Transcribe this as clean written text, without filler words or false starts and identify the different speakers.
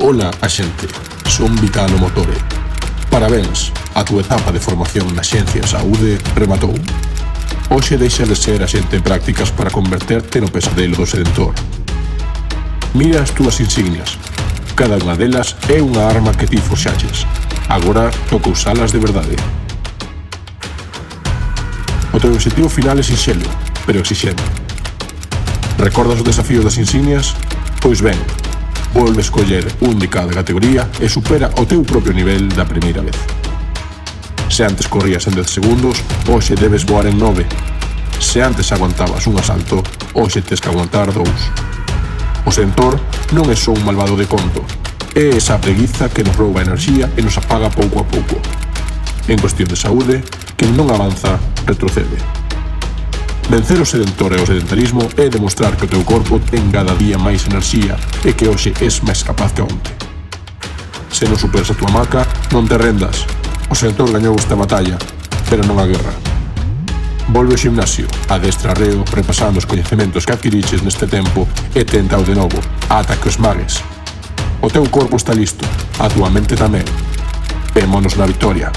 Speaker 1: Ola, axente, son Vitalo Motore. Parabéns, a túa etapa de formación na Xencia de Saúde rematou. Hoxe deixa de ser axente en prácticas para converterte no pesadelo do sedentor. Mira as túas insignias. Cada unha delas é unha arma que ti forxaches. Agora toca usalas de verdade. O teu objetivo final é sinxelo, pero exixente. Recordas o desafío das insignias? Pois ben, volve escoller un de cada categoría e supera o teu propio nivel da primeira vez. Se antes corrías en 10 segundos, hoxe debes voar en 9. Se antes aguantabas un asalto, hoxe tes que aguantar 2. O sedentor non é só un malvado de conto, é esa preguiza que nos rouba enerxía e nos apaga pouco a pouco. En cuestión de saúde, quen non avanza, retrocede. Vencer o sedentor e o sedentarismo é demostrar que o teu corpo ten cada día máis enerxía e que hoxe és máis capaz que onte. Se non superas a tua marca, non te rendas. O sedentor gañou esta batalla, pero non a guerra. Volve ao gimnasio, adestra reo, repasando os coñecementos que adquiriches neste tempo e tentao de novo, ata que os magues. O teu corpo está listo, a túa mente tamén. Vémonos na victoria.